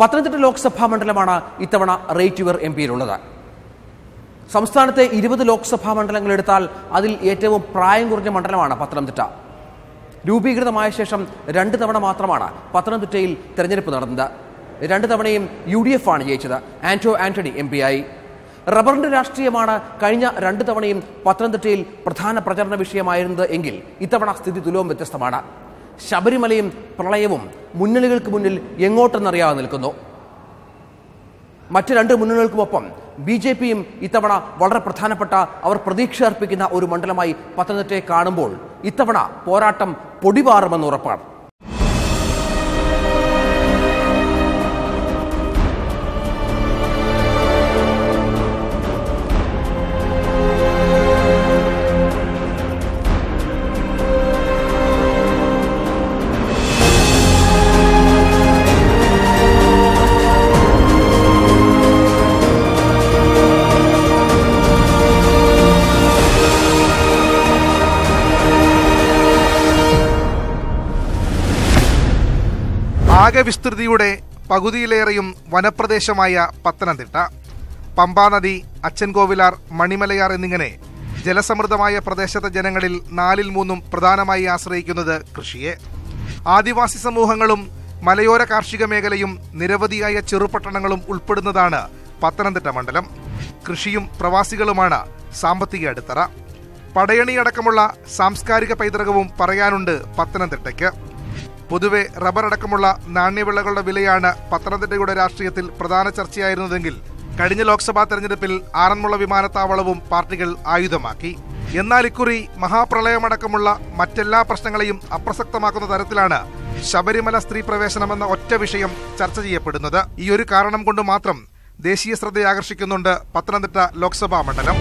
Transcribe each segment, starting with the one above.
പത്തനംതിട്ട ലോക്സഭാ മണ്ഡലമാണ് ഇത്തവണ rate M പിയിലുള്ളത്. സംസ്ഥാനത്തെ 20 ലോക്സഭാ മണ്ഡലങ്ങൾ എടുത്താൽ അതിൽ ഏറ്റവും പ്രായം കുറഞ്ഞ മണ്ഡലമാണ് പത്തനംതിട്ട. രൂപീകൃതമായ ശേഷം 2 തവണ മാത്രമാണ് പത്തനംതിട്ടയിൽ തെരഞ്ഞെടുപ്പ് നടന്നത്. 2 തവണയും UDF ആണ് ജയിച്ചത്. ആന്റണി MP ആയി. റബ്ബറിന്റെ രാഷ്ട്രീയമാണ് കഴിഞ്ഞ 2 തവണയും പത്തനംതിട്ടയിൽ പ്രധാന പ്രചരണ വിഷയമായിരുന്നത് എങ്കിൽ ഇത്തവണ സ്ഥിതി തുലവും വ്യത്യസ്തമാണ്. ശബരിമലയും പ്രളയവും മുന്നണികൾക്ക് മുന്നിൽ എങ്ങോട്ടെന്നറിയാതെ നിൽക്കുന്നു. മറ്റ് 2 മുന്നണികൾക്കുമൊപ്പം BJPയും ഇത്തവണ വളരെ പ്രധാനപ്പെട്ട അവർ പ്രതീക്ഷ അർപ്പിക്കുന്ന ഒരു മണ്ഡലമായി പത്തനംതിട്ടയെ കാണുമ്പോൾ ഇത്തവണ പോരാട്ടം പൊടിപാറുമെന്ന് ഉറപ്പാണ്. ആകെ വിസ്തൃതിയുടെ പകുതിയിലേറെയും വനപ്രദേശമായ പത്തനംതിട്ട പമ്പാനദി, അച്ചൻകോവിലാർ, മണിമലയാർ എന്നിങ്ങനെ ജലസമൃദ്ധമായ പ്രദേശത്തെ ജനങ്ങളിൽ 4/3 പ്രധാനമായി ആശ്രയിക്കുന്നത് കൃഷിയെ. ആദിവാസി സമൂഹങ്ങളും മലയോര കാർഷിക മേഖലയും നിരവധിയായ ചെറുപട്ടണങ്ങളും ഉൾപ്പെടുന്നതാണ് പത്തനംതിട്ട മണ്ഡലം. കൃഷിയും പ്രവാസികളുമാണ് സാമ്പത്തിക അടിത്തറ. പടയണിയടക്കമുള്ള സാംസ്കാരിക പൈതൃകവും പറയാനുണ്ട് പത്തനംതിട്ടയ്ക്ക്. പൊതുവെ റബ്ബർ അടക്കമുള്ള നാണ്യവിളകളുടെ വിലയാണ് പത്തനംതിട്ടയുടെ രാഷ്ട്രീയത്തിൽ പ്രധാന ചർച്ചയായിരുന്നതെങ്കിൽ കഴിഞ്ഞ ലോക്സഭാ തെരഞ്ഞെടുപ്പിൽ ആറന്മുള വിമാനത്താവളവും പാർട്ടികൾ ആയുധമാക്കി. എന്നാൽ ഇക്കുറി മഹാപ്രളയമടക്കമുള്ള മറ്റെല്ലാ പ്രശ്നങ്ങളെയും അപ്രസക്തമാക്കുന്ന തരത്തിലാണ് ശബരിമല സ്ത്രീ പ്രവേശനമെന്ന ഒറ്റ വിഷയം ചർച്ച ചെയ്യപ്പെടുന്നത്. ഈ ഒരു കാരണം കൊണ്ട് മാത്രം ദേശീയ ശ്രദ്ധയാകർഷിക്കുന്നുണ്ട് പത്തനംതിട്ട ലോക്സഭാ മണ്ഡലം.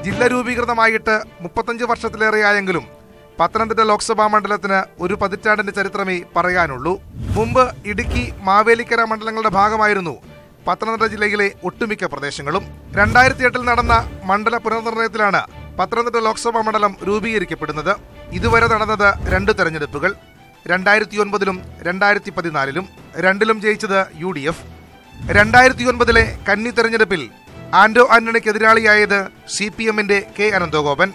ജില്ല രൂപീകൃതമായിട്ട് 35 വർഷത്തിലേറെയായെങ്കിലും പത്തനംതിട്ട ലോക്സഭാ മണ്ഡലത്തിന് ഒരു പതിറ്റാണ്ടിന്റെ ചരിത്രമേ പറയാനുള്ളൂ. മുമ്പ് ഇടുക്കി, മാവേലിക്കര മണ്ഡലങ്ങളുടെ ഭാഗമായിരുന്നു പത്തനംതിട്ട ജില്ലയിലെ ഒട്ടുമിക്ക പ്രദേശങ്ങളും. 2008 നടന്ന മണ്ഡല പുനർനിർണയത്തിലാണ് പത്തനംതിട്ട ലോക്സഭാ മണ്ഡലം രൂപീകരിക്കപ്പെടുന്നത്. ഇതുവരെ നടന്നത് 2 തെരഞ്ഞെടുപ്പുകൾ. 2009 2014 രണ്ടിലും ജയിച്ചത് UDF. 2009 കന്നി തെരഞ്ഞെടുപ്പിൽ ആന്റണിക്ക് എതിരാളിയായത് CPMന്റെ K അനന്തഗോപൻ.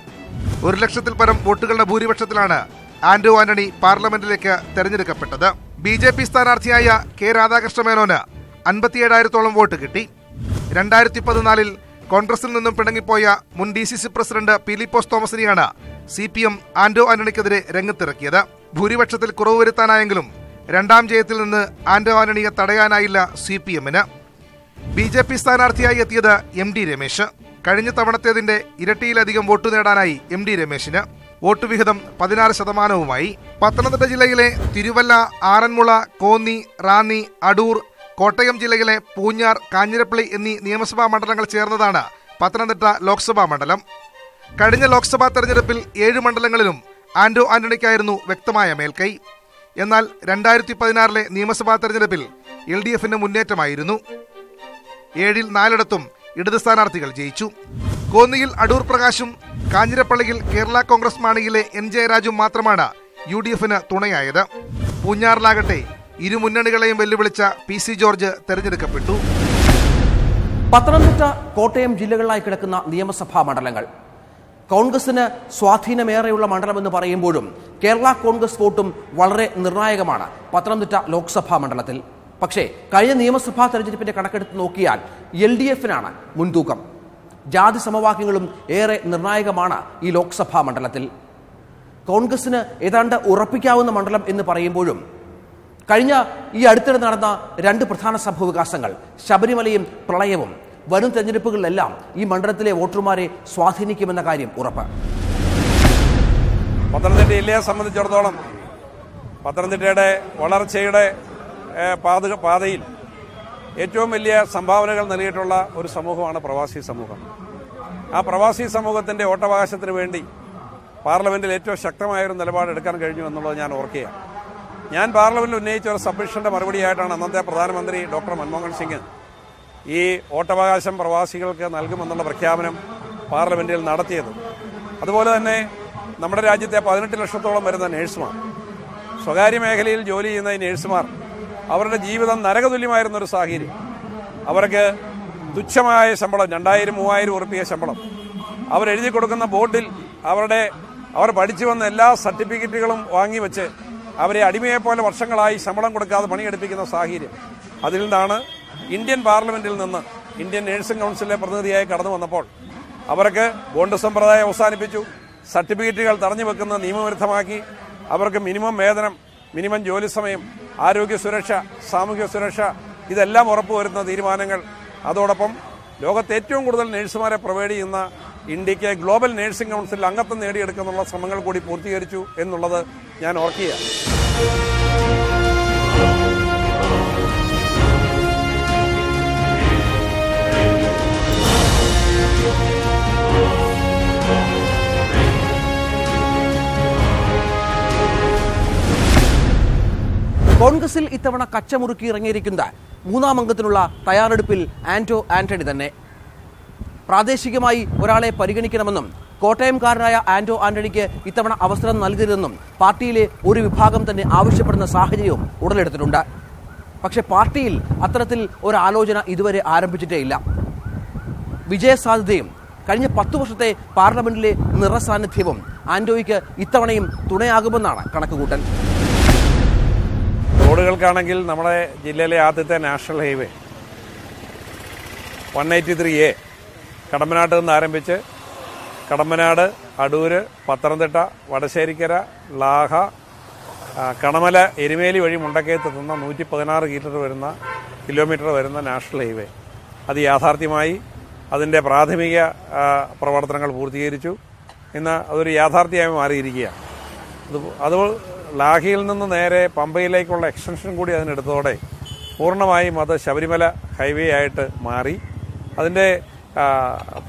1 ലക്ഷത്തിൽ പരം വോട്ടുകളുടെ ഭൂരിപക്ഷത്തിലാണ് ആന്റണി പാർലമെന്റിലേക്ക് തെരഞ്ഞെടുക്കപ്പെട്ടത്. BJP സ്ഥാനാർത്ഥിയായ K രാധാകൃഷ്ണ മേനോന് 57,000 വോട്ട് കിട്ടി. 2014 കോൺഗ്രസിൽ നിന്നും പിണങ്ങിപ്പോയ മുൻ DCC പ്രസിഡന്റ് പീലിപ്പോസ് തോമസിനെയാണ് CPM ആന്റണിക്കെതിരെ രംഗത്തിറക്കിയത്. ഭൂരിപക്ഷത്തിൽ കുറവ് വരുത്താനായെങ്കിലും 2ാം ജയത്തിൽ നിന്ന് ആന്റണിയെ തടയാനായില്ല CPMന്. BJP സ്ഥാനാർത്ഥിയായി എത്തിയത് MD രമേശ്. കഴിഞ്ഞ തവണത്തേതിന്റെ ഇരട്ടിയിലധികം വോട്ട് നേടാനായി MD രമേശിന്. വോട്ട് വിഹിതം 16%. പത്തനംതിട്ട ജില്ലയിലെ തിരുവല്ല, ആറന്മുള, കോന്നി, റാന്നി, അടൂർ, കോട്ടയം ജില്ലയിലെ പൂഞ്ഞാർ, കാഞ്ഞിരപ്പള്ളി എന്നീ നിയമസഭാ മണ്ഡലങ്ങൾ ചേർന്നതാണ് പത്തനംതിട്ട ലോക്സഭാ മണ്ഡലം. കഴിഞ്ഞ ലോക്സഭാ തെരഞ്ഞെടുപ്പിൽ 7 മണ്ഡലങ്ങളിലും ആന്റണിക്കായിരുന്നു വ്യക്തമായ മേൽക്കൈ. എന്നാൽ 2016 നിയമസഭാ തെരഞ്ഞെടുപ്പിൽ LDFന് മുന്നേറ്റമായിരുന്നു. 7ൽ 4 ഇടത് സ്ഥാനാർത്ഥികൾ ജയിച്ചു. കോന്നിയിൽ അടൂർ പ്രകാശും കാഞ്ഞിരപ്പള്ളിയിൽ കേരള കോൺഗ്രസ് മാണിയിലെ N ജയരാജും മാത്രമാണ് UDFന് തുണയായത്. പൂഞ്ഞാറിലാകട്ടെ ഇരു മുന്നണികളെയും വെല്ലുവിളിച്ച PC ജോർജ് തെരഞ്ഞെടുക്കപ്പെട്ടു. പത്തനംതിട്ട, കോട്ടയം ജില്ലകളിലായി കിടക്കുന്ന നിയമസഭാ മണ്ഡലങ്ങൾ കോൺഗ്രസിന് സ്വാധീനമേറെയുള്ള മണ്ഡലമെന്ന് പറയുമ്പോഴും കേരള കോൺഗ്രസ് വോട്ടും വളരെ നിർണായകമാണ് പത്തനംതിട്ട ലോക്സഭാ മണ്ഡലത്തിൽ. പക്ഷേ കഴിഞ്ഞ നിയമസഭാ തെരഞ്ഞെടുപ്പിന്റെ കണക്കെടുത്ത് നോക്കിയാൽ LDFനാണ് മുൻതൂക്കം. ജാതി സമവാക്യങ്ങളും ഏറെ നിർണായകമാണ് ഈ ലോക്സഭാ മണ്ഡലത്തിൽ. കോൺഗ്രസിന് ഏതാണ്ട് ഉറപ്പിക്കാവുന്ന മണ്ഡലം എന്ന് പറയുമ്പോഴും കഴിഞ്ഞ ഈ അടുത്തിടെ നടന്ന 2 പ്രധാന സംഭവവികാസങ്ങൾ, ശബരിമലയും പ്രളയവും, വരും തെരഞ്ഞെടുപ്പുകളിലെല്ലാം ഈ മണ്ഡലത്തിലെ വോട്ടർമാരെ സ്വാധീനിക്കുമെന്ന കാര്യം ഉറപ്പ്. പത്തനംതിട്ട ജില്ലയെ സംബന്ധിച്ചിടത്തോളം പത്തനംതിട്ടയുടെ വളർച്ചയുടെ പാതയിൽ ഏറ്റവും വലിയ സംഭാവനകൾ നൽകിയിട്ടുള്ള ഒരു സമൂഹമാണ് പ്രവാസി സമൂഹം. ആ പ്രവാസി സമൂഹത്തിന്റെ വോട്ടവകാശത്തിന് വേണ്ടി പാർലമെന്റിൽ ഏറ്റവും ശക്തമായൊരു നിലപാടെടുക്കാൻ കഴിഞ്ഞു എന്നുള്ളത് ഞാൻ ഓർക്കുകയാണ്. ഞാൻ പാർലമെന്റിൽ ഉന്നയിച്ച ഒരു സബ്മിഷന്റെ മറുപടിയായിട്ടാണ് അന്നത്തെ പ്രധാനമന്ത്രി ഡോക്ടർ മൻമോഹൻ സിംഗ് ഈ വോട്ടവകാശം പ്രവാസികൾക്ക് നൽകുമെന്നുള്ള പ്രഖ്യാപനം പാർലമെൻറ്റിൽ നടത്തിയത്. അതുപോലെ തന്നെ നമ്മുടെ രാജ്യത്തെ 18 ലക്ഷത്തോളം വരുന്ന നേഴ്സുമാർ, സ്വകാര്യ മേഖലയിൽ ജോലി ചെയ്യുന്ന ഈ നേഴ്സുമാർ, അവരുടെ ജീവിതം നരകതുല്യമായിരുന്നൊരു സാഹചര്യം. അവർക്ക് തുച്ഛമായ ശമ്പളം, 2000-3000 ഉറുപ്പിക ശമ്പളം, അവരെഴുതി കൊടുക്കുന്ന ബോർഡിൽ അവർ പഠിച്ചു വന്ന എല്ലാ സർട്ടിഫിക്കറ്റുകളും വാങ്ങിവെച്ച് അവരെ അടിമയെപ്പോലെ വർഷങ്ങളായി ശമ്പളം കൊടുക്കാതെ പണിയെടുപ്പിക്കുന്ന സാഹചര്യം. അതിൽ നിന്നാണ് ഇന്ത്യൻ പാർലമെന്റിൽ നിന്ന് ഇന്ത്യൻ നേഴ്സിംഗ് കൗൺസിലിലെ പ്രതിനിധിയായി കടന്നു വന്നപ്പോൾ അവർക്ക് ബോണ്ട് സമ്പ്രദായം അവസാനിപ്പിച്ചു, സർട്ടിഫിക്കറ്റുകൾ തടഞ്ഞു വെക്കുന്ന നിയമവിരുദ്ധമാക്കി, അവർക്ക് മിനിമം വേതനം, മിനിമം ജോലി സമയം, ആരോഗ്യ സുരക്ഷ, സാമൂഹ്യ സുരക്ഷ ഇതെല്ലാം ഉറപ്പുവരുത്തുന്ന തീരുമാനങ്ങൾ, അതോടൊപ്പം ലോകത്തെ ഏറ്റവും കൂടുതൽ നേഴ്സുമാരെ പ്രൊവൈഡ് ചെയ്യുന്ന ഇന്ത്യക്ക് ഗ്ലോബൽ നേഴ്സിംഗ് കൗൺസിലിൽ അംഗത്വം നേടിയെടുക്കാനുള്ള ശ്രമങ്ങൾ കൂടി പൂർത്തീകരിച്ചു എന്നുള്ളത് ഞാൻ ഓർക്കുകയാണ്. കോൺഗ്രസിൽ ഇത്തവണ കച്ചമുറുക്കി ഇറങ്ങിയിരിക്കുന്ന 3-ാം അംഗത്തിനുള്ള തയ്യാറെടുപ്പിൽ ആന്റണി തന്നെ. പ്രാദേശികമായി ഒരാളെ പരിഗണിക്കണമെന്നും കോട്ടയംകാരനായ ആന്റണിക്ക് ഇത്തവണ അവസരം നൽകരുതെന്നും പാർട്ടിയിലെ ഒരു വിഭാഗം തന്നെ ആവശ്യപ്പെടുന്ന സാഹചര്യവും ഉടലെടുത്തിട്ടുണ്ട്. പക്ഷേ പാർട്ടിയിൽ അത്തരത്തിൽ ഒരാലോചന ഇതുവരെ ആരംഭിച്ചിട്ടേയില്ല. വിജയസാധ്യതയും കഴിഞ്ഞ 10 വർഷത്തെ പാർലമെന്റിലെ നിറസാന്നിധ്യവും ആന്റോയ്ക്ക് ഇത്തവണയും തുണയാകുമെന്നാണ് കണക്കുകൂട്ടൽ. റോഡുകൾക്കാണെങ്കിൽ നമ്മുടെ ജില്ലയിലെ ആദ്യത്തെ നാഷണൽ ഹൈവേ 183A കടമ്പനാട്ട് നിന്ന് ആരംഭിച്ച് കടമ്പനാട്, അടൂര്, പത്തനംതിട്ട, വടശ്ശേരിക്കര, ലാഹ, കണമല, എരുമേലി വഴി മുണ്ടക്കയത്തെത്തുന്ന 116 കിലോമീറ്റർ വരുന്ന നാഷണൽ ഹൈവേ അത് യാഥാർത്ഥ്യമായി. അതിൻ്റെ പ്രാഥമിക പ്രവർത്തനങ്ങൾ പൂർത്തീകരിച്ചു. ഇന്ന് അതൊരു യാഥാർത്ഥ്യമായി മാറിയിരിക്കുകയാണ്. അത് ലാഹിയിൽ നിന്ന് നേരെ പമ്പയിലേക്കുള്ള എക്സ്റ്റൻഷൻ കൂടി അതിനെടുത്തതോടെ പൂർണ്ണമായും അത് ശബരിമല ഹൈവേ ആയിട്ട് മാറി. അതിൻ്റെ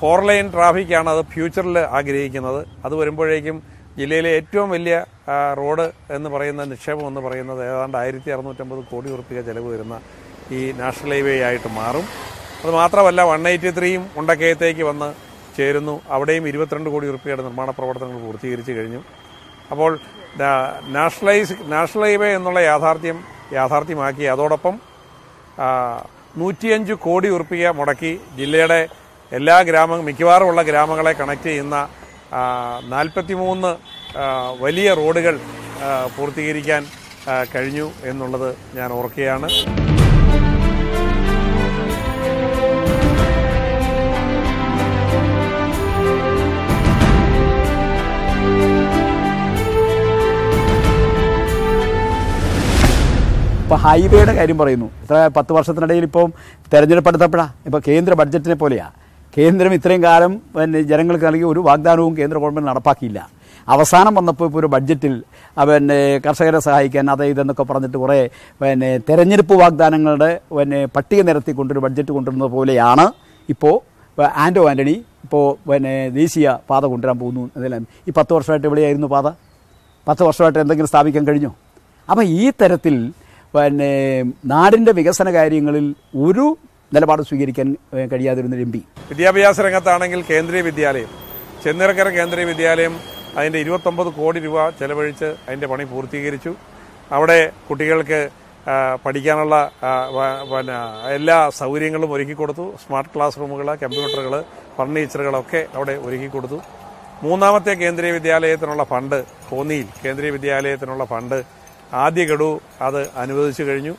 4 ലൈൻ ട്രാഫിക്കാണ് അത് ഫ്യൂച്ചറിൽ ആഗ്രഹിക്കുന്നത്. അത് വരുമ്പോഴേക്കും ജില്ലയിലെ ഏറ്റവും വലിയ റോഡ് എന്ന് പറയുന്ന നിക്ഷേപം എന്ന് പറയുന്നത് ഏതാണ്ട് 1650 കോടി ഉറുപ്പിക ചെലവ് വരുന്ന ഈ നാഷണൽ ഹൈവേ ആയിട്ട് മാറും. അത് മാത്രമല്ല 183യും മുണ്ടക്കയത്തേക്ക് വന്ന് ചേരുന്നു. അവിടെയും 22 കോടി ഉറുപ്പികയുടെ നിർമ്മാണ പ്രവർത്തനങ്ങൾ പൂർത്തീകരിച്ചു കഴിഞ്ഞു. അപ്പോൾ നാഷണൽ ഹൈവേ എന്നുള്ള യാഥാർത്ഥ്യമാക്കി. അതോടൊപ്പം 105 കോടി ഉറുപ്പിക മുടക്കി ജില്ലയുടെ എല്ലാ മിക്കവാറുമുള്ള ഗ്രാമങ്ങളെ കണക്ട് ചെയ്യുന്ന 43 വലിയ റോഡുകൾ പൂർത്തീകരിക്കാൻ കഴിഞ്ഞു എന്നുള്ളത് ഞാൻ ഓർക്കുകയാണ്. ഇപ്പോൾ ഹൈവേയുടെ കാര്യം പറയുന്നു. ഇത്ര 10 വർഷത്തിനിടയിൽ ഇപ്പം തെരഞ്ഞെടുപ്പ് എടുത്തപ്പോഴാണ്. ഇപ്പോൾ കേന്ദ്ര ബഡ്ജറ്റിനെ പോലെയാണ്. കേന്ദ്രം ഇത്രയും കാലം ജനങ്ങൾക്ക് നൽകിയ ഒരു വാഗ്ദാനവും കേന്ദ്ര ഗവൺമെൻറ് നടപ്പാക്കിയില്ല. അവസാനം വന്നപ്പോൾ ഇപ്പോൾ ഒരു ബഡ്ജറ്റിൽ കർഷകരെ സഹായിക്കാൻ അത് ഇതെന്നൊക്കെ പറഞ്ഞിട്ട് കുറേ തെരഞ്ഞെടുപ്പ് വാഗ്ദാനങ്ങളുടെ പട്ടിക നിരത്തിക്കൊണ്ടൊരു ബഡ്ജറ്റ് കൊണ്ടുവരുന്നത് പോലെയാണ് ഇപ്പോൾ ആന്റണി ഇപ്പോൾ ദേശീയ പാത കൊണ്ടുവരാൻ പോകുന്നു എന്നെല്ലാം. ഈ 10 വർഷമായിട്ട് എവിടെയായിരുന്നു പാത? 10 വർഷമായിട്ട് എന്തെങ്കിലും സ്ഥാപിക്കാൻ കഴിഞ്ഞോ? അപ്പം ഈ തരത്തിൽ നാടിൻ്റെ വികസന കാര്യങ്ങളിൽ ഒരു നിലപാട് സ്വീകരിക്കാൻ കഴിയാതിരുന്ന MP. വിദ്യാഭ്യാസ രംഗത്താണെങ്കിൽ കേന്ദ്രീയ വിദ്യാലയം, ചെന്നിറക്കര കേന്ദ്രീയ വിദ്യാലയം അതിൻ്റെ 29 കോടി രൂപ ചെലവഴിച്ച് അതിൻ്റെ പണി പൂർത്തീകരിച്ചു. അവിടെ കുട്ടികൾക്ക് പഠിക്കാനുള്ള എല്ലാ സൗകര്യങ്ങളും ഒരുക്കിക്കൊടുത്തു. സ്മാർട്ട് ക്ലാസ് റൂമുകൾ, കമ്പ്യൂട്ടറുകൾ, ഫർണിച്ചറുകളൊക്കെ അവിടെ ഒരുക്കിക്കൊടുത്തു. 3ാമത്തെ കേന്ദ്രീയ വിദ്യാലയത്തിനുള്ള ഫണ്ട്, കോന്നിയിൽ കേന്ദ്രീയ വിദ്യാലയത്തിനുള്ള ഫണ്ട് ആദ്യ ഗഡു അത് അനുവദിച്ചു കഴിഞ്ഞു.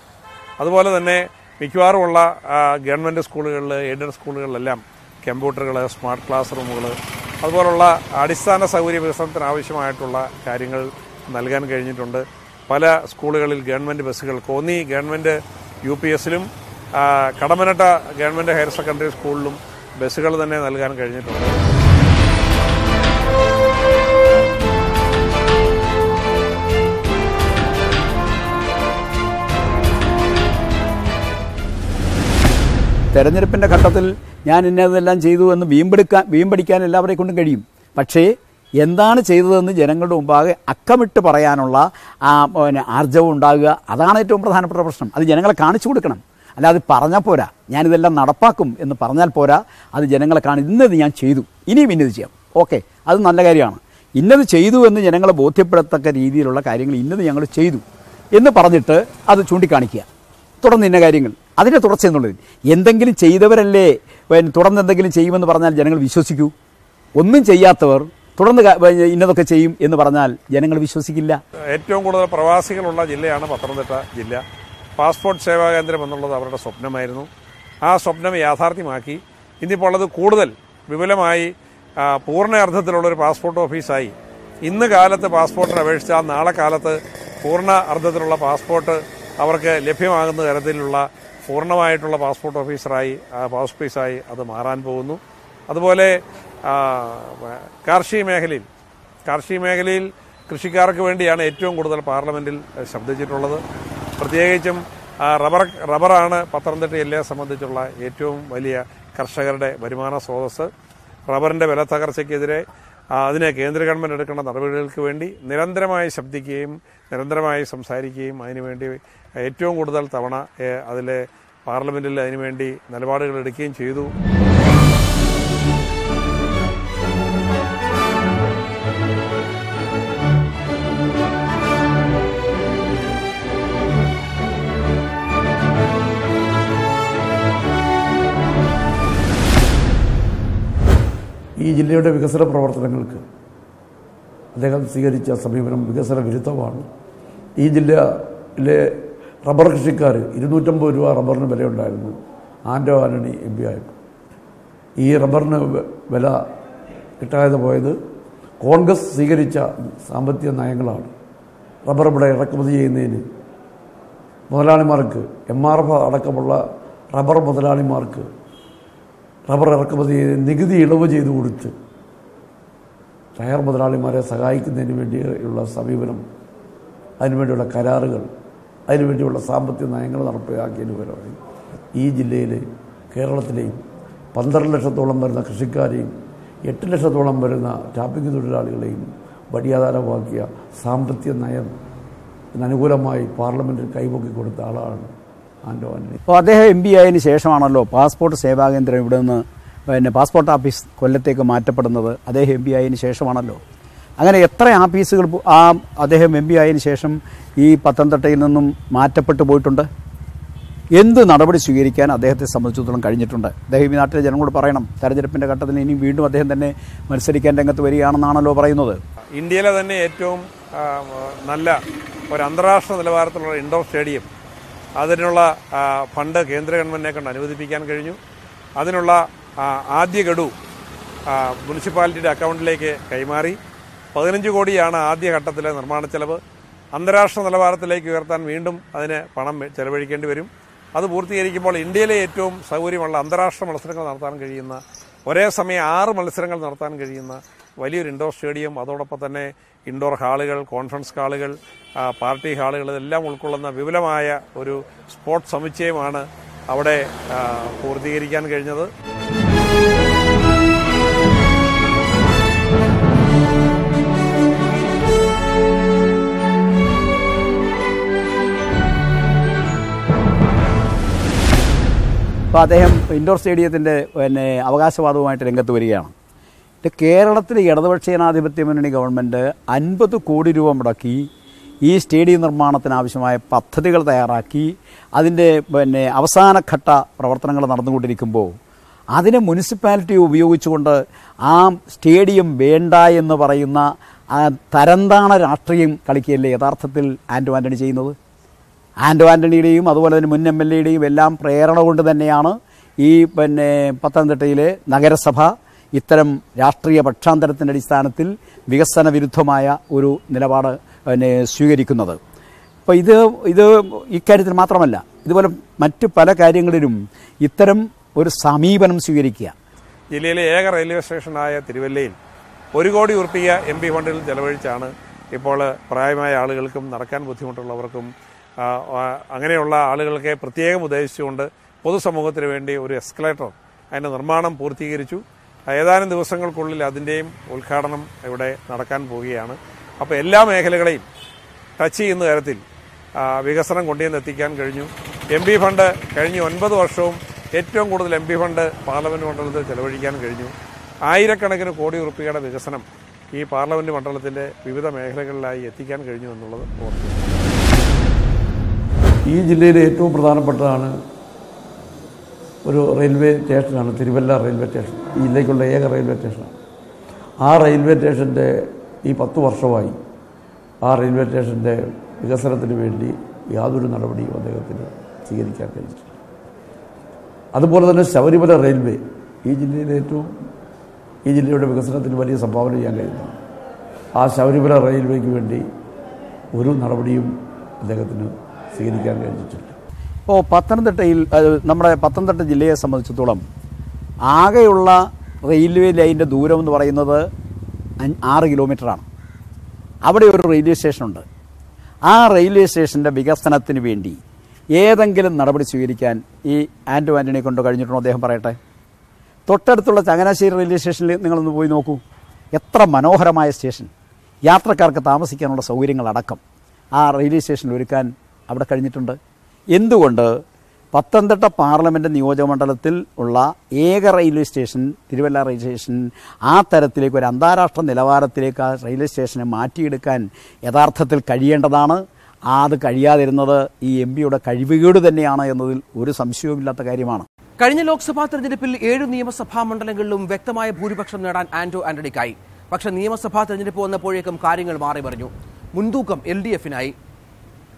അതുപോലെ തന്നെ മിക്കവാറുമുള്ള ഗവൺമെൻറ് സ്കൂളുകളിൽ, എയ്ഡഡ് സ്കൂളുകളിലെല്ലാം കമ്പ്യൂട്ടറുകൾ, സ്മാർട്ട് ക്ലാസ് റൂമുകൾ, അതുപോലുള്ള അടിസ്ഥാന സൗകര്യ വികസനത്തിന് ആവശ്യമായിട്ടുള്ള കാര്യങ്ങൾ നൽകാൻ കഴിഞ്ഞിട്ടുണ്ട്. പല സ്കൂളുകളിൽ ഗവൺമെൻറ് ബസ്സുകൾ, കോന്നി ഗവൺമെൻറ് UPSലും കടമനട്ട ഗവൺമെൻറ് ഹയർ സെക്കൻഡറി സ്കൂളിലും ബസ്സുകൾ തന്നെ നൽകാൻ കഴിഞ്ഞിട്ടുണ്ട്. തെരഞ്ഞെടുപ്പിൻ്റെ ഘട്ടത്തിൽ ഞാൻ ഇന്നതെല്ലാം ചെയ്തു എന്ന് വീമ്പടിക്കാൻ എല്ലാവരെ കൊണ്ടും കഴിയും. പക്ഷേ എന്താണ് ചെയ്തതെന്ന് ജനങ്ങളുടെ മുമ്പാകെ അക്കമിട്ട് പറയാനുള്ള ആർജവം ഉണ്ടാകുക, അതാണ് ഏറ്റവും പ്രധാനപ്പെട്ട പ്രശ്നം. അത് ജനങ്ങളെ കാണിച്ചു കൊടുക്കണം. അല്ലാതെ പറഞ്ഞാൽ പോരാ, ഞാനിതെല്ലാം നടപ്പാക്കും എന്ന് പറഞ്ഞാൽ പോരാ. അത് ജനങ്ങളെ കാണും, ഇന്നത് ഞാൻ ചെയ്തു, ഇനിയും ഇന്നത് ചെയ്യാം, ഓക്കെ, അത് നല്ല കാര്യമാണ്. ഇന്നത് ചെയ്തു എന്ന് ജനങ്ങളെ ബോധ്യപ്പെടത്തക്ക രീതിയിലുള്ള കാര്യങ്ങൾ ഇന്നത് ഞങ്ങൾ ചെയ്തു എന്ന് പറഞ്ഞിട്ട് അത് ചൂണ്ടിക്കാണിക്കുക. തുടർന്ന് ഇന്ന കാര്യങ്ങൾ, അതിൻ്റെ തുടർച്ച എന്നുള്ളത്. എന്തെങ്കിലും ചെയ്തവരല്ലേ തുടർന്ന് എന്തെങ്കിലും ചെയ്യുമെന്ന് പറഞ്ഞാൽ ജനങ്ങൾ വിശ്വസിക്കൂ. ഒന്നും ചെയ്യാത്തവർ തുടർന്ന് ഇന്നതൊക്കെ ചെയ്യും എന്ന് പറഞ്ഞാൽ ജനങ്ങൾ വിശ്വസിക്കില്ല. ഏറ്റവും കൂടുതൽ പ്രവാസികളുള്ള ജില്ലയാണ് പത്തനംതിട്ട ജില്ല. പാസ്പോർട്ട് സേവാ കേന്ദ്രം എന്നുള്ളത് അവരുടെ സ്വപ്നമായിരുന്നു. ആ സ്വപ്നം യാഥാർത്ഥ്യമാക്കി ഇന്നിപ്പോൾ അത് കൂടുതൽ വിപുലമായി പൂർണ്ണ അർത്ഥത്തിലുള്ളൊരു പാസ്പോർട്ട് ഓഫീസായി. ഇന്ന് കാലത്ത് പാസ്പോർട്ടിന് അപേക്ഷിച്ചാൽ നാളെ കാലത്ത് പൂർണ്ണ അർത്ഥത്തിലുള്ള പാസ്പോർട്ട് അവർക്ക് ലഭ്യമാകുന്ന തരത്തിലുള്ള പൂർണ്ണമായിട്ടുള്ള പാസ്പോർട്ട് ഓഫീസായി അത് മാറാൻ പോകുന്നു. അതുപോലെ കാർഷിക മേഖലയിൽ കൃഷിക്കാർക്ക് വേണ്ടിയാണ് ഏറ്റവും കൂടുതൽ പാർലമെന്റിൽ ശബ്ദിച്ചിട്ടുള്ളത്. പ്രത്യേകിച്ചും റബ്ബറാണ് പത്തനംതിട്ട ജില്ലയെ സംബന്ധിച്ചുള്ള ഏറ്റവും വലിയ കർഷകരുടെ വരുമാന സ്രോതസ്. റബ്ബറിന്റെ വില തകർച്ചയ്ക്കെതിരെ അതിനെ കേന്ദ്ര ഗവൺമെന്റ് എടുക്കേണ്ട നടപടികൾക്ക് വേണ്ടി നിരന്തരമായി ശബ്ദിക്കുകയും നിരന്തരമായി സംസാരിക്കുകയും അതിനുവേണ്ടി ഏറ്റവും കൂടുതൽ തവണ അതിലെ പാർലമെന്റിൽ അതിനുവേണ്ടി നിലപാടുകൾ എടുക്കുകയും ചെയ്തു. ഈ ജില്ലയുടെ വികസന പ്രവർത്തനങ്ങൾക്ക് അദ്ദേഹം സ്വീകരിച്ച സമീപനം വികസന വിരുദ്ധമാണ്. ഈ ജില്ലയിലെ റബ്ബർ കൃഷിക്കാർ 250 രൂപ റബ്ബറിന് വിലയുണ്ടായിരുന്നു ആന്റോ ആന്റണി MP ആയപ്പോൾ. ഈ റബ്ബറിന് വില കിട്ടാതെ പോയത് കോൺഗ്രസ് സ്വീകരിച്ച സാമ്പത്തിക നയങ്ങളാണ്. റബ്ബർ ഇവിടെ ഇറക്കുമതി ചെയ്യുന്നതിന് മുതലാളിമാർക്ക് MRF അടക്കമുള്ള റബ്ബർ മുതലാളിമാർക്ക് റബ്ബർ ഇറക്കുമതി നികുതി ഇളവ് ചെയ്തു കൊടുത്ത് ടയർ മുതലാളിമാരെ സഹായിക്കുന്നതിന് വേണ്ടിയുള്ള സമീപനം, അതിനുവേണ്ടിയുള്ള കരാറുകൾ, അതിനുവേണ്ടിയുള്ള സാമ്പത്തിക നയങ്ങൾ നടപ്പിലാക്കിയതിന് പരമായി ഈ ജില്ലയിലെ കേരളത്തിലെയും 12 ലക്ഷത്തോളം വരുന്ന കൃഷിക്കാരെയും 8 ലക്ഷത്തോളം വരുന്ന ടാപ്പിംഗ് തൊഴിലാളികളെയും വടിയാധാരമാക്കിയ സാമ്പത്തിക നയം അനുകൂലമായി പാർലമെന്റിൽ കൈപൊക്കി കൊടുത്ത ആളാണ് ആന്റോ ആന്റണി. അപ്പോൾ അദ്ദേഹം MP ആയതിനു ശേഷമാണല്ലോ പാസ്പോർട്ട് സേവാകേന്ദ്രം ഇവിടെ നിന്ന് പാസ്പോർട്ട് ഓഫീസ് കൊല്ലത്തേക്ക് മാറ്റപ്പെടുന്നത്. അദ്ദേഹം MP ആയതിനു ശേഷമാണല്ലോ. അങ്ങനെ എത്ര ആഫീസുകൾ അദ്ദേഹം MP ആയതിനു ശേഷം ഈ പത്തനംതിട്ടയിൽ നിന്നും മാറ്റപ്പെട്ടു പോയിട്ടുണ്ട്. എന്ത് നടപടി സ്വീകരിക്കാൻ അദ്ദേഹത്തെ സംബന്ധിച്ചിടത്തോളം കഴിഞ്ഞിട്ടുണ്ട്? അദ്ദേഹം ഈ നാട്ടിലെ ജനങ്ങളോട് പറയണം, തെരഞ്ഞെടുപ്പിൻ്റെ ഘട്ടത്തിൽ ഇനി വീണ്ടും അദ്ദേഹം തന്നെ മത്സരിക്കാൻ രംഗത്ത് വരികയാണെന്നാണല്ലോ പറയുന്നത്. ഇന്ത്യയിലെ തന്നെ ഏറ്റവും നല്ല ഒരു അന്താരാഷ്ട്ര നിലവാരത്തിലുള്ള ഇൻഡോർ സ്റ്റേഡിയം, അതിനുള്ള ഫണ്ട് കേന്ദ്ര ഗവൺമെന്റിനെ കൊണ്ട് അനുവദിപ്പിക്കാൻ കഴിഞ്ഞു. അതിനുള്ള ആദ്യ ഗഡു മുനിസിപ്പാലിറ്റിയുടെ അക്കൗണ്ടിലേക്ക് കൈമാറി. 15 കോടിയാണ് ആദ്യഘട്ടത്തിലെ നിർമ്മാണ ചെലവ്. അന്താരാഷ്ട്ര നിലവാരത്തിലേക്ക് ഉയർത്താൻ വീണ്ടും അതിന് പണം ചെലവഴിക്കേണ്ടി വരും. അത് പൂർത്തീകരിക്കുമ്പോൾ ഇന്ത്യയിലെ ഏറ്റവും സൗകര്യമുള്ള അന്താരാഷ്ട്ര മത്സരങ്ങൾ നടത്താൻ കഴിയുന്ന, ഒരേ സമയം 6 മത്സരങ്ങൾ നടത്താൻ കഴിയുന്ന വലിയൊരു ഇൻഡോർ സ്റ്റേഡിയം, അതോടൊപ്പം തന്നെ ഇൻഡോർ ഹാളുകൾ, കോൺഫറൻസ് ഹാളുകൾ, പാർട്ടി ഹാളുകൾ, ഇതെല്ലാം ഉൾക്കൊള്ളുന്ന വിപുലമായ ഒരു സ്പോർട്സ് സമുച്ചയമാണ് അവിടെ പൂർത്തീകരിക്കാൻ കഴിഞ്ഞത്. അപ്പോൾ അദ്ദേഹം ഇൻഡോർ സ്റ്റേഡിയത്തിൻ്റെ അവകാശവാദവുമായിട്ട് രംഗത്ത് വരികയാണ്. കേരളത്തിലെ ഇടതുപക്ഷ ജനാധിപത്യ മുന്നണി ഗവൺമെൻറ് 50 കോടി രൂപ മുടക്കി ഈ സ്റ്റേഡിയം നിർമ്മാണത്തിനാവശ്യമായ പദ്ധതികൾ തയ്യാറാക്കി അതിൻ്റെ അവസാനഘട്ട പ്രവർത്തനങ്ങൾ നടന്നുകൊണ്ടിരിക്കുമ്പോൾ അതിനെ മുനിസിപ്പാലിറ്റി ഉപയോഗിച്ചുകൊണ്ട് ആ സ്റ്റേഡിയം വേണ്ട എന്ന് പറയുന്ന ആ തരംതാണ രാഷ്ട്രീയം കളിക്കുകയല്ലേ യഥാർത്ഥത്തിൽ ആന്റോ ആന്റണി ചെയ്യുന്നത്. ആന്റോ ആന്റണിയുടെയും അതുപോലെ തന്നെ മുൻ MLAയുടെയും എല്ലാം പ്രേരണ കൊണ്ട് തന്നെയാണ് ഈ പത്തനംതിട്ടയിലെ നഗരസഭ ഇത്തരം രാഷ്ട്രീയ പക്ഷാന്തരത്തിൻ്റെ അടിസ്ഥാനത്തിൽ വികസന വിരുദ്ധമായ ഒരു നിലപാട് സ്വീകരിക്കുന്നത്. അപ്പോൾ ഇത് ഇക്കാര്യത്തിൽ മാത്രമല്ല, ഇതുപോലെ മറ്റ് പല കാര്യങ്ങളിലും ഇത്തരം ഒരു സമീപനം സ്വീകരിക്കുക. ജില്ലയിലെ ഏക റെയിൽവേ സ്റ്റേഷനായ തിരുവല്ലയിൽ 1 കോടി രൂപ MP ഫണ്ടിൽ ചെലവഴിച്ചാണ് ഇപ്പോൾ പ്രായമായ ആളുകൾക്കും നടക്കാൻ ബുദ്ധിമുട്ടുള്ളവർക്കും അങ്ങനെയുള്ള ആളുകൾക്ക് പ്രത്യേകം ഉദ്ദേശിച്ചുകൊണ്ട് പൊതുസമൂഹത്തിന് വേണ്ടി ഒരു എസ്കലേറ്റർ അതിൻ്റെ നിർമ്മാണം പൂർത്തീകരിച്ചു. ഏതാനും ദിവസങ്ങൾക്കുള്ളിൽ അതിൻ്റെയും ഉദ്ഘാടനം ഇവിടെ നടക്കാൻ പോവുകയാണ്. അപ്പോൾ എല്ലാ മേഖലകളെയും ടച്ച് ചെയ്യുന്ന തരത്തിൽ വികസനം കൊണ്ടുവന്നെത്തിക്കാൻ കഴിഞ്ഞു. MP ഫണ്ട് കഴിഞ്ഞ 9 വർഷവും ഏറ്റവും കൂടുതൽ MP ഫണ്ട് പാർലമെൻറ്റ് മണ്ഡലത്തിൽ ചെലവഴിക്കാൻ കഴിഞ്ഞു. ആയിരക്കണക്കിന് കോടി രൂപയുടെ വികസനം ഈ പാർലമെൻറ്റ് മണ്ഡലത്തിൻ്റെ വിവിധ മേഖലകളിലായി എത്തിക്കാൻ കഴിഞ്ഞു എന്നുള്ളത് ഓർക്കുക. ഈ ജില്ലയിലെ ഏറ്റവും പ്രധാനപ്പെട്ടതാണ് ഒരു റെയിൽവേ സ്റ്റേഷനാണ് തിരുവല്ല റെയിൽവേ സ്റ്റേഷൻ. ഈ ജില്ലയ്ക്കുള്ള ഏക റെയിൽവേ സ്റ്റേഷനാണ്. ആ റെയിൽവേ സ്റ്റേഷൻ്റെ ഈ 10 വർഷമായി ആ റെയിൽവേ സ്റ്റേഷൻ്റെ വികസനത്തിന് വേണ്ടി യാതൊരു നടപടിയും അദ്ദേഹത്തിന് സ്വീകരിക്കാൻ കഴിഞ്ഞിട്ടില്ല. അതുപോലെ തന്നെ ശബരിമല റെയിൽവേ ഈ ജില്ലയുടെ വികസനത്തിന് വലിയ സംഭാവന ചെയ്യാൻ കഴിയുന്നതാണ്. ആ ശബരിമല റെയിൽവേക്ക് വേണ്ടി ഒരു നടപടിയും അദ്ദേഹത്തിന് സ്വീകരിക്കാൻ കഴിഞ്ഞിട്ടില്ല. ഇപ്പോൾ നമ്മുടെ പത്തനംതിട്ട ജില്ലയെ സംബന്ധിച്ചിടത്തോളം ആകെയുള്ള റെയിൽവേ ലൈനിൻ്റെ ദൂരം എന്ന് പറയുന്നത് 6 കിലോമീറ്ററാണ്. അവിടെ ഒരു റെയിൽവേ സ്റ്റേഷനുണ്ട്. ആ റെയിൽവേ സ്റ്റേഷൻ്റെ വികസനത്തിന് വേണ്ടി ഏതെങ്കിലും നടപടി സ്വീകരിക്കാൻ ഈ ആൻ്റോ ആൻ്റണിയെ കൊണ്ട് കഴിഞ്ഞിട്ടുണ്ടോ അദ്ദേഹം പറയട്ടെ. തൊട്ടടുത്തുള്ള ചങ്ങനാശ്ശേരി റെയിൽവേ സ്റ്റേഷനിൽ നിങ്ങളൊന്ന് പോയി നോക്കൂ. എത്ര മനോഹരമായ സ്റ്റേഷൻ. യാത്രക്കാർക്ക് താമസിക്കാനുള്ള സൗകര്യങ്ങളടക്കം ആ റെയിൽവേ സ്റ്റേഷനിൽ ഒരുക്കാൻ അവിടെ കഴിഞ്ഞിട്ടുണ്ട്. എന്തുകൊണ്ട് പത്തനംതിട്ട പാർലമെൻറ്റ് നിയോജകമണ്ഡലത്തിൽ ഉള്ള ഏക railway station Thiruvalla railway station ആ തരത്തിലേക്ക് ഒരു അന്താരാഷ്ട്ര നിലവാരത്തിലേക്ക് ആ റെയിൽവേ സ്റ്റേഷനെ മാറ്റിയെടുക്കാൻ യഥാർത്ഥത്തിൽ കഴിയേണ്ടതാണ്. അത് കഴിയാതിരുന്നത് ഈ MP-യുടെ കഴിവുകേട് തന്നെയാണ് എന്നതിൽ ഒരു സംശയവുമില്ലാത്ത കാര്യമാണ്. കഴിഞ്ഞ ലോക്സഭാ തെരഞ്ഞെടുപ്പിൽ 7 നിയമസഭാ മണ്ഡലങ്ങളിലും വ്യക്തമായ ഭൂരിപക്ഷം നേടാൻ ആന്റോ ആന്റണിക്കായി. പക്ഷേ നിയമസഭാ തെരഞ്ഞെടുപ്പ് വന്നപ്പോഴേക്കും കാര്യങ്ങൾ മാറി മറിഞ്ഞു. മുൻതൂക്കം LDF-നായി.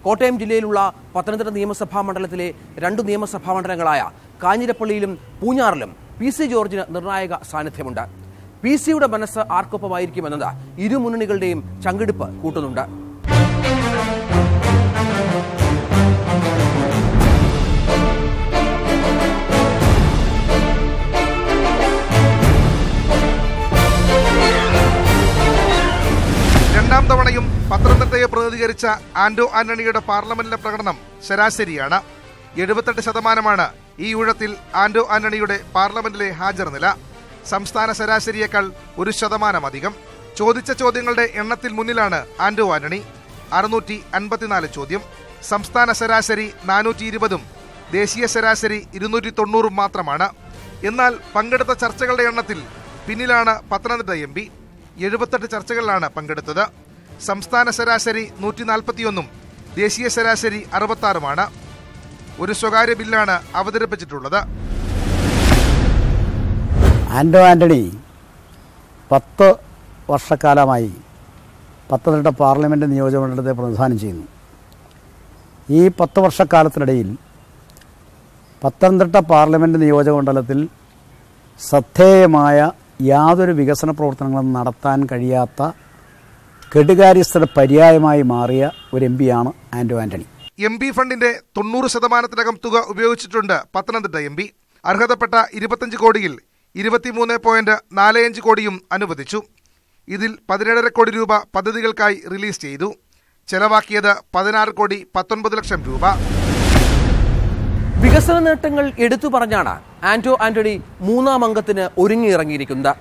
കോട്ടയം ജില്ലയിലുള്ള പത്തനംതിട്ട നിയമസഭാ മണ്ഡലത്തിലെ 2 നിയമസഭാ മണ്ഡലങ്ങളായ കാഞ്ഞിരപ്പള്ളിയിലും പൂഞ്ഞാറിലും PC ജോർജിന് നിർണായക സാന്നിധ്യമുണ്ട്. PC-യുടെ മനസ്സ് ആർക്കൊപ്പമായിരിക്കുമെന്നത് ഇരു മുന്നണികളുടെയും ചങ്കിടിപ്പ് കൂട്ടുന്നുണ്ട്. രണ്ടാം തവണയും പത്തനംതിട്ടയെ പ്രതിനിധീകരിച്ച ആന്റോ ആന്റണിയുടെ പാർലമെന്റിലെ പ്രകടനം ശരാശരിയാണ്. 78% ഈ ഊഴത്തിൽ ആന്റോ ആന്റണിയുടെ പാർലമെന്റിലെ ഹാജർ നില. സംസ്ഥാന ശരാശരിയേക്കാൾ 1% അധികം. ചോദിച്ച ചോദ്യങ്ങളുടെ എണ്ണത്തിൽ മുന്നിലാണ് ആന്റോ ആന്റണി. 654 ചോദ്യം. സംസ്ഥാന ശരാശരി 420ഉം ദേശീയ ശരാശരി 290 മാത്രമാണ്. എന്നാൽ പങ്കെടുത്ത ചർച്ചകളുടെ എണ്ണത്തിൽ പിന്നിലാണ് പത്തനംതിട്ട MP. 78 ചർച്ചകളിലാണ് പങ്കെടുത്തത്. സംസ്ഥാന ശരാശരി 141ഉം ദേശീയ ശരാശരി 66ഉമാണ്. ഒരു സ്വകാര്യ ബില്ലാണ് അവതരിപ്പിച്ചിട്ടുള്ളത്. ആന്റോ ആന്റണി 10 വർഷക്കാലമായി പത്തനംതിട്ട പാർലമെൻറ്റ് നിയോജകമണ്ഡലത്തെ പ്രതിനിധാനം ചെയ്യുന്നു. ഈ 10 വർഷക്കാലത്തിനിടയിൽ പത്തനംതിട്ട പാർലമെൻറ്റ് നിയോജകമണ്ഡലത്തിൽ ശ്രദ്ധേയമായ യാതൊരു വികസന പ്രവർത്തനങ്ങളും നടത്താൻ കഴിയാത്ത കെടുകാര്യസ്ഥത പര്യായമായി മാറിയ ഒരു MP-യാണ് ആന്റോ ആന്റണി. MP ഫണ്ടിന്റെ 90%-ലകം തുക ഉപയോഗിച്ചിട്ടുണ്ട് പത്തനംതിട്ട MP. അർഹതപ്പെട്ട 25 കോടിയിൽ 23.45 കോടിയും അനുവദിച്ചു. ഇതിൽ 17.5 കോടി രൂപ പദ്ധതികൾക്കായി റിലീസ് ചെയ്തു. ചെലവാക്കിയത് 16 കോടി 19 ലക്ഷം രൂപ. വികസന നേട്ടങ്ങൾ എടുത്തു പറഞ്ഞാണ് ആന്റോ ആന്റണി 3ാം അംഗത്തിന് ഒരുങ്ങിയിറങ്ങിയിരിക്കുന്നത്.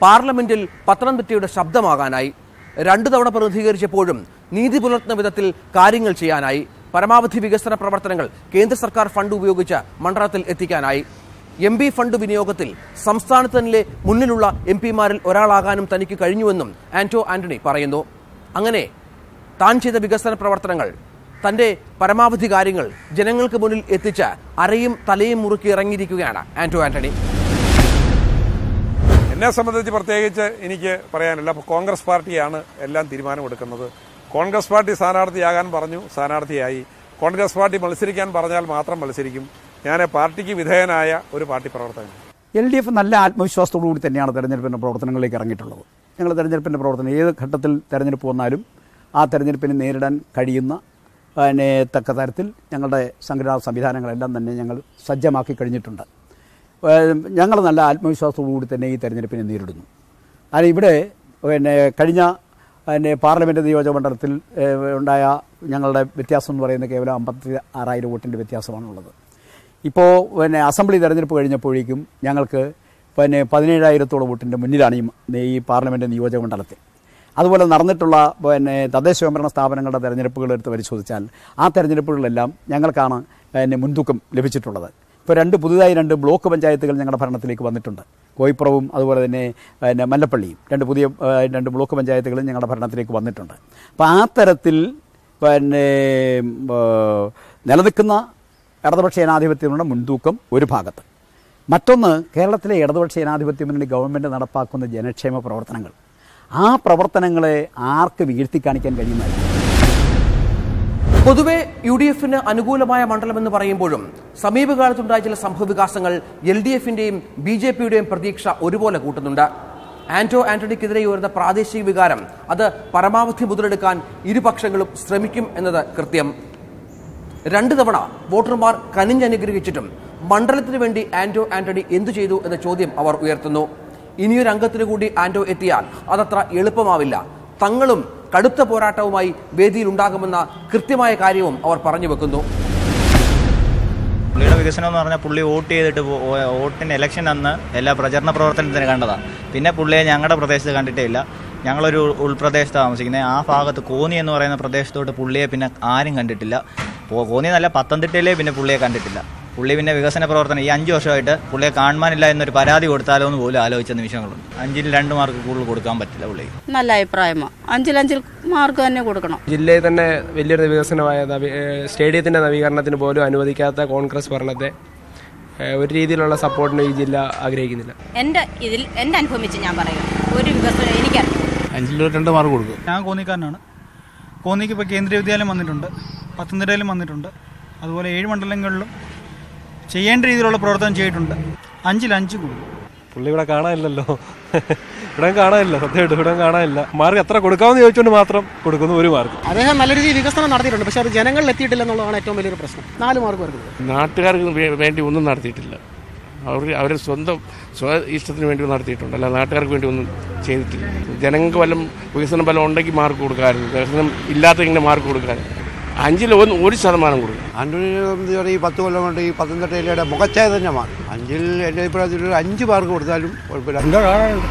പാർലമെന്റിൽ പത്തനംതിട്ടയുടെ ശബ്ദമാകാനായി. 2 തവണ പ്രതിനിധീകരിച്ചപ്പോഴും നീതി പുലർത്തുന്ന വിധത്തിൽ കാര്യങ്ങൾ ചെയ്യാനായി. പരമാവധി വികസന പ്രവർത്തനങ്ങൾ കേന്ദ്ര സർക്കാർ ഫണ്ട് ഉപയോഗിച്ച് മണ്ഡലത്തിൽ എത്തിക്കാനായി. MP ഫണ്ട് വിനിയോഗത്തിൽ സംസ്ഥാനത്ത് തന്നെ മുന്നിലുള്ള MP-മാരിൽ ഒരാളാകാനും തനിക്ക് കഴിഞ്ഞുവെന്നും ആന്റോ ആന്റണി പറയുന്നു. അങ്ങനെ താൻ ചെയ്ത വികസന പ്രവർത്തനങ്ങൾ, തന്റെ പരമാവധി കാര്യങ്ങൾ ജനങ്ങൾക്ക് മുന്നിൽ എത്തിച്ച് അരയും തലയും മുറുക്കി ഇറങ്ങിയിരിക്കുകയാണ് ആന്റോ ആന്റണി. എന്നെ സംബന്ധിച്ച് പ്രത്യേകിച്ച് എനിക്ക് പറയാനില്ല. അപ്പോൾ കോൺഗ്രസ് പാർട്ടിയാണ് എല്ലാം തീരുമാനമെടുക്കുന്നത്. കോൺഗ്രസ് പാർട്ടി സ്ഥാനാർത്ഥിയാകാൻ പറഞ്ഞു, സ്ഥാനാർത്ഥിയായി. കോൺഗ്രസ് പാർട്ടി മത്സരിക്കാൻ പറഞ്ഞാൽ മാത്രം മത്സരിക്കും. ഞാൻ പാർട്ടിക്ക് വിധേയനായ ഒരു പാർട്ടി പ്രവർത്തകൻ. LDF നല്ല ആത്മവിശ്വാസത്തോടു കൂടി തന്നെയാണ് തെരഞ്ഞെടുപ്പിൻ്റെ പ്രവർത്തനങ്ങളിലേക്ക് ഇറങ്ങിയിട്ടുള്ളത്. ഞങ്ങൾ തെരഞ്ഞെടുപ്പിൻ്റെ പ്രവർത്തനം ഏത് ഘട്ടത്തിൽ തെരഞ്ഞെടുപ്പ് വന്നാലും ആ തെരഞ്ഞെടുപ്പിനെ നേരിടാൻ കഴിയുന്ന തക്ക തരത്തിൽ ഞങ്ങളുടെ സംഘടനാ സംവിധാനങ്ങളെല്ലാം തന്നെ ഞങ്ങൾ സജ്ജമാക്കി കഴിഞ്ഞിട്ടുണ്ട്. ഞങ്ങൾ നല്ല ആത്മവിശ്വാസത്തോടു കൂടി തന്നെ ഈ തെരഞ്ഞെടുപ്പിനെ നേരിടുന്നു. അത് ഇവിടെ കഴിഞ്ഞ പാർലമെൻറ്റ് നിയോജകമണ്ഡലത്തിൽ ഉണ്ടായ ഞങ്ങളുടെ വ്യത്യാസം എന്ന് പറയുന്നത് കേവലം 56,000 വോട്ടിൻ്റെ വ്യത്യാസമാണുള്ളത്. ഇപ്പോൾ അസംബ്ലി തെരഞ്ഞെടുപ്പ് കഴിഞ്ഞപ്പോഴേക്കും ഞങ്ങൾക്ക് 17,000 വോട്ടിൻ്റെ മുന്നിലാണ് ഈ പാർലമെൻറ്റ് നിയോജകമണ്ഡലത്തിൽ. അതുപോലെ നടന്നിട്ടുള്ള തദ്ദേശ സ്വയംഭരണ സ്ഥാപനങ്ങളുടെ തെരഞ്ഞെടുപ്പുകൾ എടുത്ത് പരിശോധിച്ചാൽ ആ തെരഞ്ഞെടുപ്പുകളിലെല്ലാം ഞങ്ങൾക്കാണ് മുൻതൂക്കം ലഭിച്ചിട്ടുള്ളത്. ഇപ്പോൾ പുതുതായി 2 ബ്ലോക്ക് പഞ്ചായത്തുകൾ ഞങ്ങളുടെ ഭരണത്തിലേക്ക് വന്നിട്ടുണ്ട്. കോയിപ്പുറവും അതുപോലെ തന്നെ മല്ലപ്പള്ളിയും 2 ബ്ലോക്ക് പഞ്ചായത്തുകളും ഞങ്ങളുടെ ഭരണത്തിലേക്ക് വന്നിട്ടുണ്ട്. അപ്പോൾ ആ തരത്തിൽ നിലനിൽക്കുന്ന ഇടതുപക്ഷ ജനാധിപത്യത്തിനുള്ള മുൻതൂക്കം ഒരു ഭാഗത്ത്. മറ്റൊന്ന്, കേരളത്തിലെ ഇടതുപക്ഷ ജനാധിപത്യ മുന്നണി ഗവൺമെൻറ് നടപ്പാക്കുന്ന ജനക്ഷേമ പ്രവർത്തനങ്ങൾ, ആ പ്രവർത്തനങ്ങളെ ആർക്ക് വീഴ്ത്തി കാണിക്കാൻ കഴിയുന്നതല്ല. പൊതുവെ UDF-ന് അനുകൂലമായ മണ്ഡലമെന്ന് പറയുമ്പോഴും സമീപകാലത്തുണ്ടായ ചില സംഭവവികാസങ്ങൾ LDF-ന്റെയും BJP-യുടെയും പ്രതീക്ഷ ഒരുപോലെ കൂട്ടുന്നുണ്ട്. ആന്റണിക്കെതിരെ ഉയർന്ന പ്രാദേശിക വികാരം അത് പരമാവധി മുതലെടുക്കാൻ ഇരുപക്ഷങ്ങളും ശ്രമിക്കും എന്നത് കൃത്യം. 2 തവണ വോട്ടർമാർ കനിഞ്ഞനുഗ്രഹിച്ചിട്ടും മണ്ഡലത്തിനു വേണ്ടി ആന്റണി എന്തു ചെയ്തു എന്ന ചോദ്യം അവർ ഉയർത്തുന്നു. ഇനിയൊരു അംഗത്തിനു കൂടി എത്തിയാൽ അതത്ര എളുപ്പമാവില്ല. തങ്ങളും കടുത്ത പോരാട്ടവുമായി വേദിയിൽ ഉണ്ടാകുമെന്ന കൃത്യമായ കാര്യവും അവർ പറഞ്ഞു വെക്കുന്നു. പുള്ളിയുടെ വികസനം എന്ന് പറഞ്ഞാൽ പുള്ളി വോട്ട് ചെയ്തിട്ട് വോട്ടിന് ഇലക്ഷൻ അന്ന് എല്ലാ പ്രചരണ പ്രവർത്തനത്തിന് കണ്ടതാണ്. പിന്നെ പുള്ളിയെ ഞങ്ങളുടെ പ്രദേശത്ത് കണ്ടിട്ടേ ഇല്ല. ഞങ്ങളൊരു ഉൾപ്രദേശത്ത് താമസിക്കുന്നത്. ആ ഭാഗത്ത് കോന്നി എന്ന് പറയുന്ന പ്രദേശത്തോട്ട് പുള്ളിയെ പിന്നെ ആരും കണ്ടിട്ടില്ല. കോന്നി നല്ല പത്തനംതിട്ടയിലേ പിന്നെ പുള്ളിയെ കണ്ടിട്ടില്ല. പുള്ളി പിന്നെ വികസന പ്രവർത്തനം ഈ 5 വർഷമായിട്ട് പുള്ളിയെ കാണുവാനില്ല എന്നൊരു പരാതി കൊടുത്താലോ എന്ന് പോലും ആലോചിച്ച നിമിഷങ്ങളുണ്ട്. 5-ൽ 2 മാർക്ക് കൂടുതൽ കൊടുക്കാൻ പറ്റില്ല പുള്ളി. നല്ല അഭിപ്രായമാണ്. 5-ൽ മാർക്ക് തന്നെ കൊടുക്കണം. ജില്ലയിൽ തന്നെ വലിയൊരു വികസനമായ സ്റ്റേഡിയത്തിന്റെ നവീകരണത്തിന് പോലും അനുവദിക്കാത്ത കോൺഗ്രസ് ഭരണത്തെ ഒരു രീതിയിലുള്ള സപ്പോർട്ടിന് ഈ ജില്ല ആഗ്രഹിക്കുന്നില്ല. എന്റെ അനുഭവം വെച്ച് ഞാൻ പറയാം, ഒരു വികസനം എനിക്കറിയാം. 5-ൽ 2 മാർക്ക് കൊടുക്കും. ഞാൻ കോന്നിക്കാരനാണ്. കോന്നിക്ക് ഇപ്പോൾ കേന്ദ്രീയ വിദ്യാലയം വന്നിട്ടുണ്ട്, പത്തനംതിട്ടയിലും വന്നിട്ടുണ്ട്. അതുപോലെ 7 മണ്ഡലങ്ങളിലും ചെയ്യേണ്ട രീതിയിലുള്ള പ്രവർത്തനം ചെയ്തിട്ടുണ്ട്. 5-ൽ 5 കൊടുക്കും. പുള്ളി ഇവിടെ കാണാനില്ലല്ലോ, ഇവിടെ കാണാനില്ല, സത്യമായിട്ട് ഇവിടെ കാണാനില്ല. മാർക്ക് എത്ര കൊടുക്കാമെന്ന് ചോദിച്ചുകൊണ്ട് മാത്രം കൊടുക്കുന്നു 1 മാർക്ക്. അദ്ദേഹം നല്ല രീതിയിൽ വികസനം നടത്തിയിട്ടുണ്ട്, പക്ഷെ അത് ജനങ്ങളിൽ എത്തിയിട്ടില്ല എന്നുള്ളതാണ് ഏറ്റവും വലിയൊരു പ്രശ്നം. 4 മാർക്ക് വരുന്നത് നാട്ടുകാർക്ക് വേണ്ടി ഒന്നും നടത്തിയിട്ടില്ല. അവർ സ്വന്തം ഇഷ്ടത്തിന് വേണ്ടി നടത്തിയിട്ടുണ്ട്, അല്ല നാട്ടുകാർക്ക് വേണ്ടി ഒന്നും ചെയ്തിട്ടില്ല. ജനങ്ങൾക്ക് വല്ലതും വികസനം വല്ലതും ഉണ്ടെങ്കിൽ മാർക്ക് കൊടുക്കാമായിരുന്നു. വികസനം ഇല്ലാത്ത ഇങ്ങനെ മാർക്ക് കൊടുക്കാമായിരുന്നു. 5-ൽ 1% കൊടുക്കും. ആന്റണി ഈ 10 കൊല്ലം കൊണ്ട് ഈ പത്തനംതിട്ട ജില്ലയുടെ മുഖച്ഛായ തന്നെ മാറി. 5-ൽ എൻ്റെ അഭിപ്രായത്തിൽ 5 മാർക്ക് കൊടുത്താലും കുഴപ്പമില്ല. എന്താ കാണാനുണ്ട്?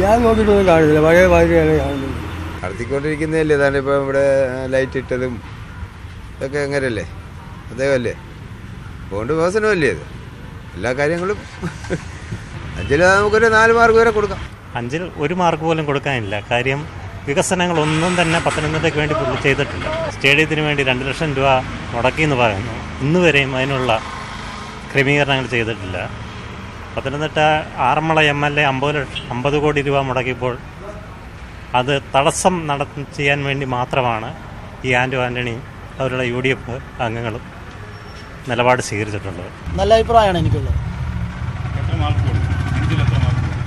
ഞാൻ നോക്കിയിട്ടൊന്നും കാണില്ല, പഴയ മാതിരിയാണ് കാണുന്നത്. നടത്തിക്കൊണ്ടിരിക്കുന്നതല്ലേ. അതാണ് ഇപ്പം ഇവിടെ ലൈറ്റ് ഇട്ടതും ഇതൊക്കെ എങ്ങനെയല്ലേ, അദ്ദേഹമല്ലേ. അതുകൊണ്ട് വികസനമല്ലേ അത്, എല്ലാ കാര്യങ്ങളും. 5-ൽ നമുക്കൊരു 4 മാർക്ക് വരെ കൊടുക്കാം. 5-ൽ 1 മാർക്ക് പോലും കൊടുക്കാനില്ല. കാര്യം വികസനങ്ങളൊന്നും തന്നെ പത്തനംതിട്ടയ്ക്ക് വേണ്ടി പുള്ളി ചെയ്തിട്ടില്ല. സ്റ്റേഡിയത്തിന് വേണ്ടി 2 ലക്ഷം രൂപ മുടക്കിയെന്ന് പറയുന്നു. ഇന്നുവരെയും അതിനുള്ള ക്രമീകരണങ്ങൾ ചെയ്തിട്ടില്ല. പത്തനംതിട്ട ആറന്മുള MLA 50 കോടി രൂപ മുടക്കിയപ്പോൾ അത് തടസ്സം ചെയ്യാൻ വേണ്ടി മാത്രമാണ് ഈ ആന്റണിയും അവരുടെ UDF അംഗങ്ങളും നിലപാട് സ്വീകരിച്ചിട്ടുള്ളത്. നല്ല അഭിപ്രായമാണ് എനിക്കുള്ളത്.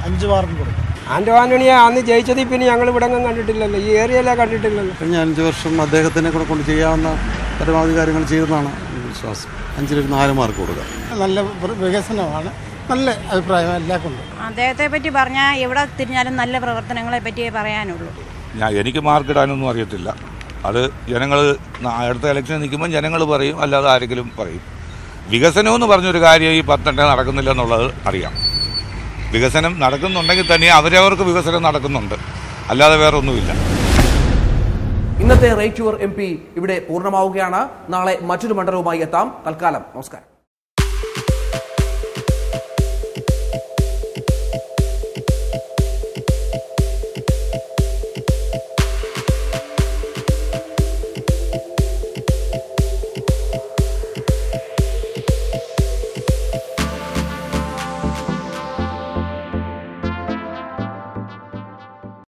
5 മാർക്ക് കൊടുക്കും. ആന്റണിയെ അന്ന് ജയിച്ചതിൽ പിന്നെ ഞങ്ങൾ ഇവിടെ കണ്ടിട്ടില്ലല്ലോ, ഈ ഏരിയയിലെ കണ്ടിട്ടില്ലല്ലോ. കഴിഞ്ഞ 5 വർഷം അദ്ദേഹത്തിനെ കൊണ്ട് ചെയ്യാവുന്ന പരമാവധി കാര്യങ്ങൾ ചെയ്തെന്നാണ് വിശ്വാസം. 5-ൽ 4 മാർക്ക് കൊടുക്കുക. നല്ല വികസനമാണ്, നല്ല അഭിപ്രായം എല്ലാം കൊണ്ടും. അദ്ദേഹത്തെ പറ്റി പറഞ്ഞാൽ എവിടെ തിരിഞ്ഞാലും നല്ല പ്രവർത്തനങ്ങളെ പറ്റിയേ പറയാനുള്ളൂ. എനിക്ക് മാർക്കിടാനൊന്നും അറിയത്തില്ല. അത് ജനങ്ങൾ അടുത്ത ഇലക്ഷന് നിൽക്കുമ്പോൾ ജനങ്ങൾ പറയും, അല്ലാതെ ആരെങ്കിലും പറയും. വികസനമെന്ന് പറഞ്ഞൊരു കാര്യം ഈ പത്തനംതിട്ട നടക്കുന്നില്ല എന്നുള്ളത് അറിയാം. വികസനം നടക്കുന്നുണ്ടെങ്കിൽ തന്നെ അവരവർക്ക് വികസനം നടക്കുന്നുണ്ട്, അല്ലാതെ വേറെ ഒന്നുമില്ല. ഇന്നത്തെ റൈറ്റ് യുവർ MP ഇവിടെ പൂർണ്ണമാവുകയാണ്. നാളെ മറ്റൊരു മണ്ഡലവുമായി എത്താം. തൽക്കാലം നമസ്കാരം.